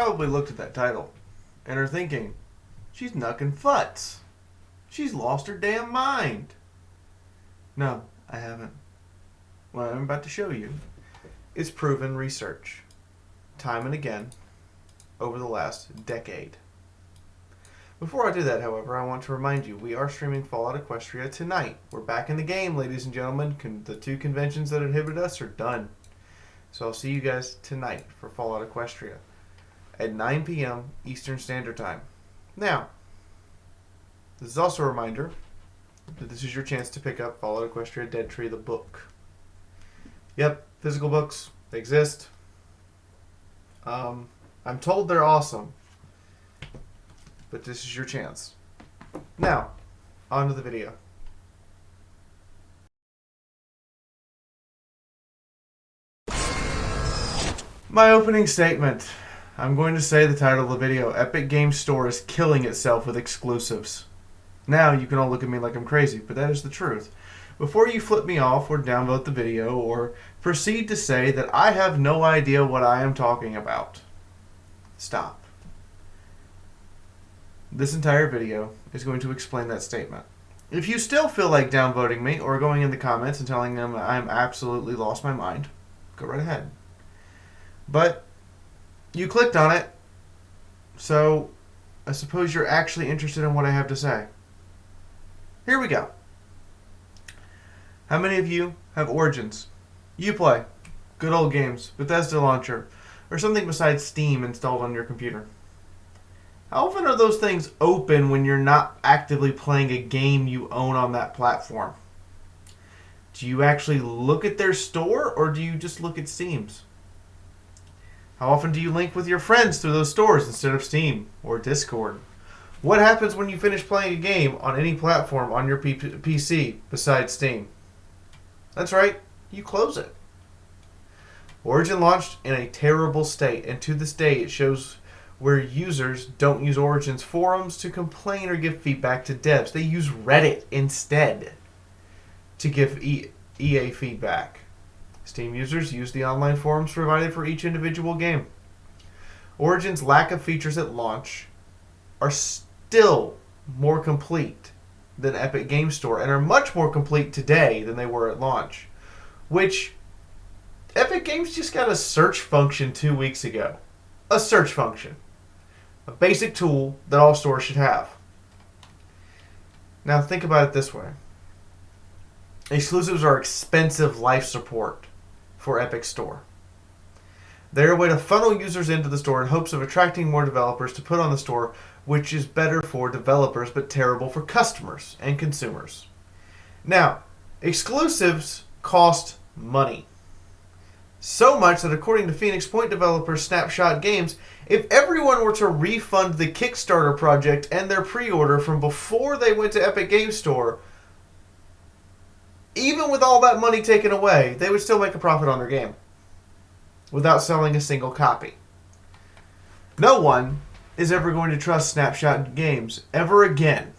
probably looked at that title and are thinking, she's knuckin' futz. She's lost her damn mind. No, I haven't. What I'm about to show you is proven research, time and again, over the last decade. Before I do that, however, I want to remind you, we are streaming Fallout Equestria tonight. We're back in the game, ladies and gentlemen. The 2 conventions that inhibited us are done. So I'll see you guys tonight for Fallout Equestria at 9 p.m. Eastern Standard Time. Now, this is also a reminder that this is your chance to pick up Fallout Equestria Dead Tree, the book. Yep, physical books, they exist. I'm told they're awesome, but this is your chance. Now, on to the video. My opening statement. I'm going to say the title of the video. Epic Games Store is killing itself with exclusives. Now, you can all look at me like I'm crazy, but that is the truth. Before you flip me off or downvote the video or proceed to say that I have no idea what I am talking about, stop. This entire video is going to explain that statement. If you still feel like downvoting me or going in the comments and telling them I'm absolutely lost my mind, go right ahead. But you clicked on it, so I suppose you're actually interested in what I have to say. Here we go. How many of you have Origins, Uplay, good old games, Bethesda Launcher, or something besides Steam installed on your computer? How often are those things open when you're not actively playing a game you own on that platform? Do you actually look at their store, or do you just look at Steam's? How often do you link with your friends through those stores instead of Steam or Discord? What happens when you finish playing a game on any platform on your PC besides Steam? That's right, you close it. Origin launched in a terrible state, and to this day it shows where users don't use Origin's forums to complain or give feedback to devs. They use Reddit instead to give EA feedback. Steam users use the online forums provided for each individual game. Origin's lack of features at launch are still more complete than Epic Games Store and are much more complete today than they were at launch, which Epic Games just got a search function 2 weeks ago. A search function. A basic tool that all stores should have. Now think about it this way. Exclusives are expensive life support for Epic Store. They're a way to funnel users into the store in hopes of attracting more developers to put on the store, which is better for developers but terrible for customers and consumers. Now, exclusives cost money. So much that according to Phoenix Point developer Snapshot Games, if everyone were to refund the Kickstarter project and their pre-order from before they went to Epic Games Store, even with all that money taken away, they would still make a profit on their game without selling a single copy. No one is ever going to trust Snapshot Games ever again.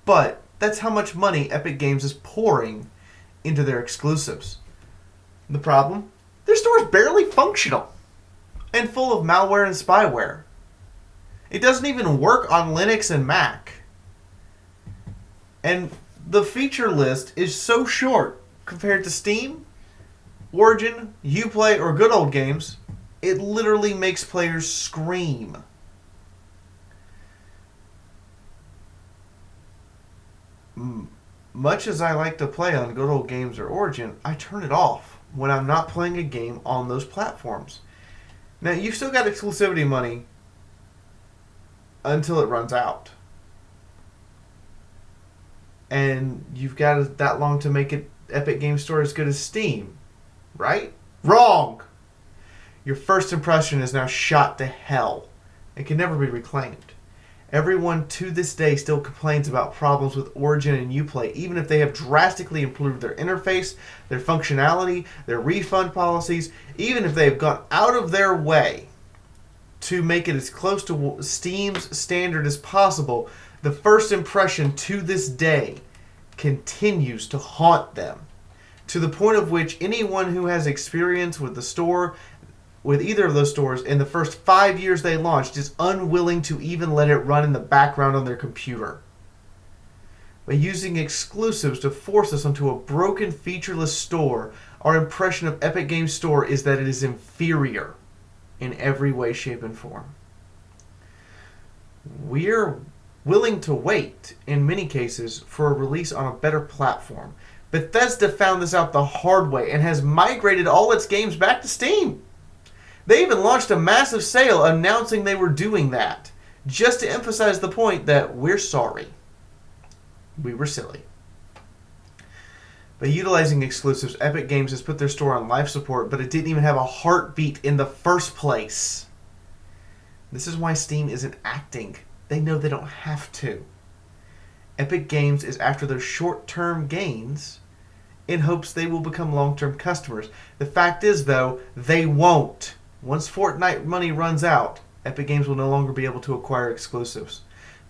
But that's how much money Epic Games is pouring into their exclusives. The problem? Their store is barely functional and full of malware and spyware. It doesn't even work on Linux and Mac. And the feature list is so short compared to Steam, Origin, Uplay, or Good Old Games, it literally makes players scream. Much as I like to play on Good Old Games or Origin, I turn it off when I'm not playing a game on those platforms. Now, you've still got exclusivity money until it runs out. And you've got that long to make it Epic Games Store as good as Steam, right? Wrong! Your first impression is now shot to hell. It can never be reclaimed. Everyone to this day still complains about problems with Origin and Uplay, even if they have drastically improved their interface, their functionality, their refund policies, even if they have gone out of their way to make it as close to Steam's standard as possible. The first impression to this day continues to haunt them, to the point of which anyone who has experience with the store with either of those stores in the first 5 years they launched is unwilling to even let it run in the background on their computer. By using exclusives to force us onto a broken, featureless store, our impression of Epic Games Store is that it is inferior in every way, shape, and form. We're willing to wait, in many cases, for a release on a better platform. Bethesda found this out the hard way and has migrated all its games back to Steam. They even launched a massive sale announcing they were doing that, just to emphasize the point that we're sorry. We were silly. By utilizing exclusives, Epic Games has put their store on life support, but it didn't even have a heartbeat in the first place. This is why Steam isn't acting. They know they don't have to. Epic Games is after their short-term gains in hopes they will become long-term customers. The fact is, though, they won't. Once Fortnite money runs out, Epic Games will no longer be able to acquire exclusives.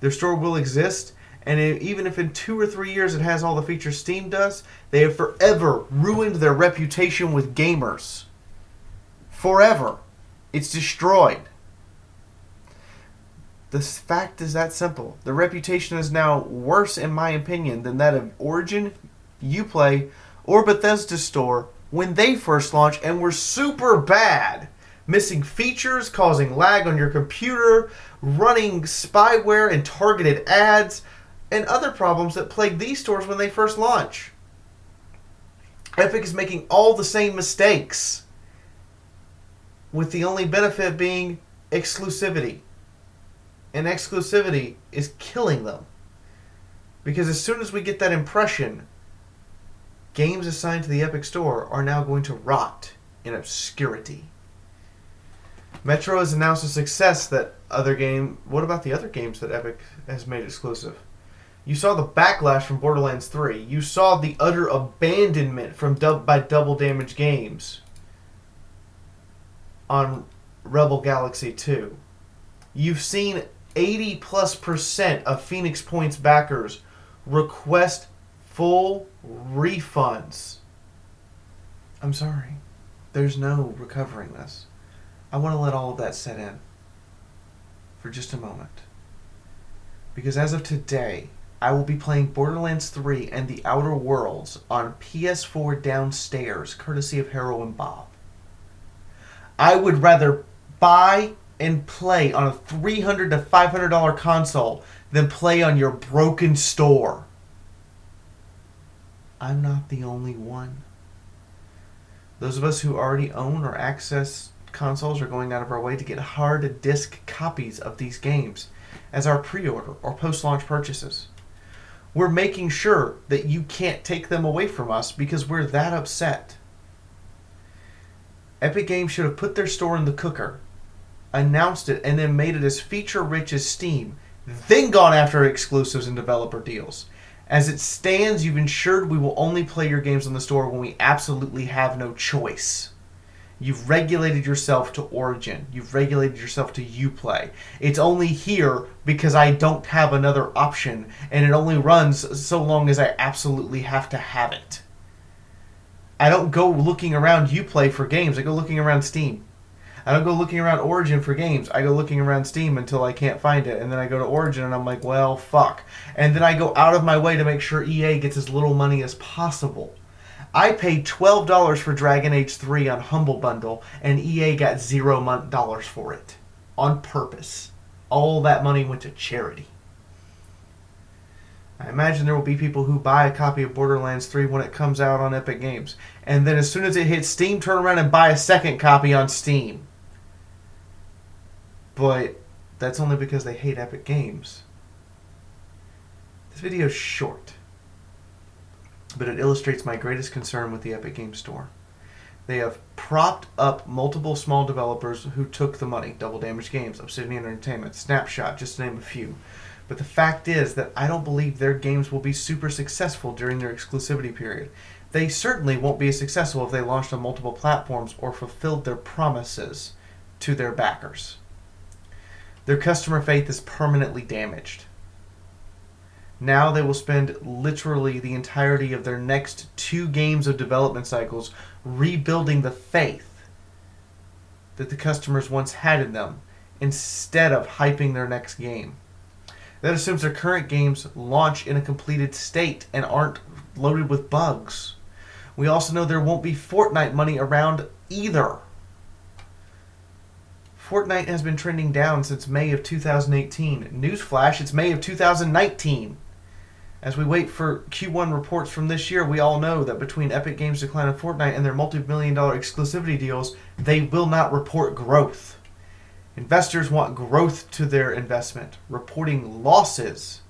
Their store will exist, and even if in 2 or 3 years it has all the features Steam does, they have forever ruined their reputation with gamers. Forever. It's destroyed. The fact is that simple. The reputation is now worse, in my opinion, than that of Origin, Uplay, or Bethesda's store when they first launched and were super bad. Missing features, causing lag on your computer, running spyware and targeted ads, and other problems that plagued these stores when they first launched. Epic is making all the same mistakes, with the only benefit being exclusivity. And exclusivity is killing them. Because as soon as we get that impression, games assigned to the Epic Store are now going to rot in obscurity. Metro has announced a success that other game... What about the other games that Epic has made exclusive? You saw the backlash from Borderlands 3. You saw the utter abandonment by Double Damage Games on Rebel Galaxy 2. You've seen 80+% of Phoenix Point's backers request full refunds. I'm sorry. There's no recovering this. I want to let all of that set in for just a moment. Because as of today, I will be playing Borderlands 3 and The Outer Worlds on PS4 downstairs, courtesy of Harold and Bob. I would rather buy and play on a $300 to $500 console than play on your broken store. I'm not the only one. Those of us who already own or access consoles are going out of our way to get hard disk copies of these games as our pre-order or post-launch purchases. We're making sure that you can't take them away from us because we're that upset. Epic Games should have put their store in the cooker, announced it, and then made it as feature-rich as Steam, then gone after exclusives and developer deals. As it stands, you've ensured we will only play your games on the store when we absolutely have no choice. You've regulated yourself to Origin. You've regulated yourself to Uplay. It's only here because I don't have another option, and it only runs so long as I absolutely have to have it. I don't go looking around Uplay for games. I go looking around Steam. I don't go looking around Origin for games. I go looking around Steam until I can't find it, and then I go to Origin and I'm like, well, fuck. And then I go out of my way to make sure EA gets as little money as possible. I paid $12 for Dragon Age 3 on Humble Bundle, and EA got $0 for it. On purpose. All that money went to charity. I imagine there will be people who buy a copy of Borderlands 3 when it comes out on Epic Games, and then as soon as it hits Steam, turn around and buy a second copy on Steam. But that's only because they hate Epic Games. This video is short, but it illustrates my greatest concern with the Epic Games Store. They have propped up multiple small developers who took the money. Double Damage Games, Obsidian Entertainment, Snapshot, just to name a few. But the fact is that I don't believe their games will be super successful during their exclusivity period. They certainly won't be as successful if they launched on multiple platforms or fulfilled their promises to their backers. Their customer faith is permanently damaged. Now they will spend literally the entirety of their next 2 games of development cycles rebuilding the faith that the customers once had in them instead of hyping their next game. That assumes their current games launch in a completed state and aren't loaded with bugs. We also know there won't be Fortnite money around either. Fortnite has been trending down since May of 2018. Newsflash, it's May of 2019. As we wait for Q1 reports from this year, we all know that between Epic Games' decline of Fortnite and their multi-million-dollar exclusivity deals, they will not report growth. Investors want growth to their investment. Reporting losses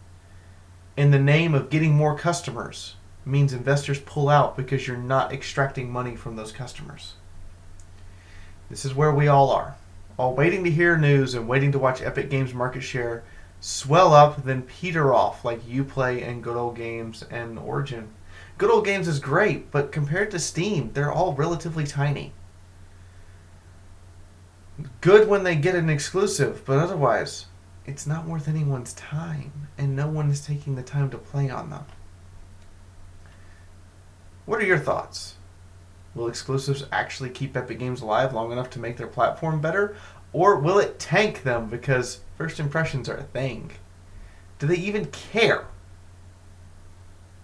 in the name of getting more customers means investors pull out because you're not extracting money from those customers. This is where we all are. All waiting to hear news and waiting to watch Epic Games' market share swell up, then peter off like Uplay and Good Old Games and Origin. Good Old Games is great, but compared to Steam, they're all relatively tiny. Good when they get an exclusive, but otherwise, it's not worth anyone's time, and no one is taking the time to play on them. What are your thoughts? Will exclusives actually keep Epic Games alive long enough to make their platform better? Or will it tank them because first impressions are a thing? Do they even care?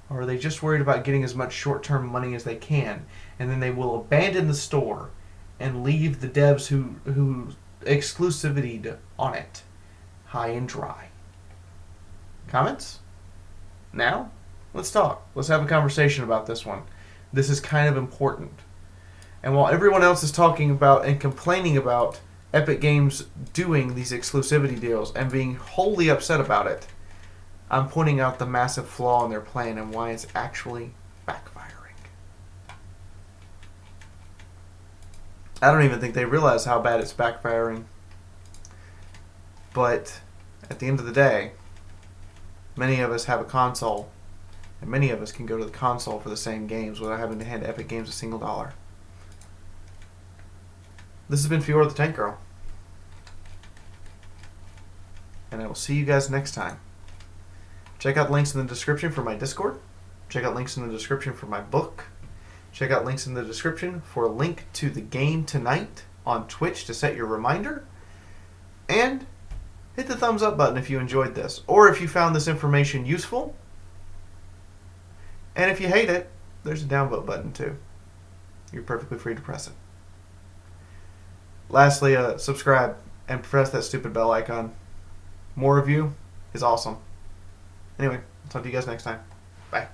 Or are they just worried about getting as much short-term money as they can, and then they will abandon the store and leave the devs who exclusivity on it high and dry? Comments? Now? Let's talk. Let's have a conversation about this one. This is kind of important. And while everyone else is talking about and complaining about Epic Games doing these exclusivity deals and being wholly upset about it, I'm pointing out the massive flaw in their plan and why it's actually backfiring. I don't even think they realize how bad it's backfiring. But at the end of the day, many of us have a console, and many of us can go to the console for the same games without having to hand Epic Games a single dollar. This has been Fiaura the Tank Girl. And I will see you guys next time. Check out links in the description for my Discord. Check out links in the description for my book. Check out links in the description for a link to the game tonight on Twitch to set your reminder. And hit the thumbs up button if you enjoyed this, or if you found this information useful. And if you hate it, there's a downvote button too. You're perfectly free to press it. Lastly, subscribe and press that stupid bell icon. More of you is awesome. Anyway, I'll talk to you guys next time. Bye.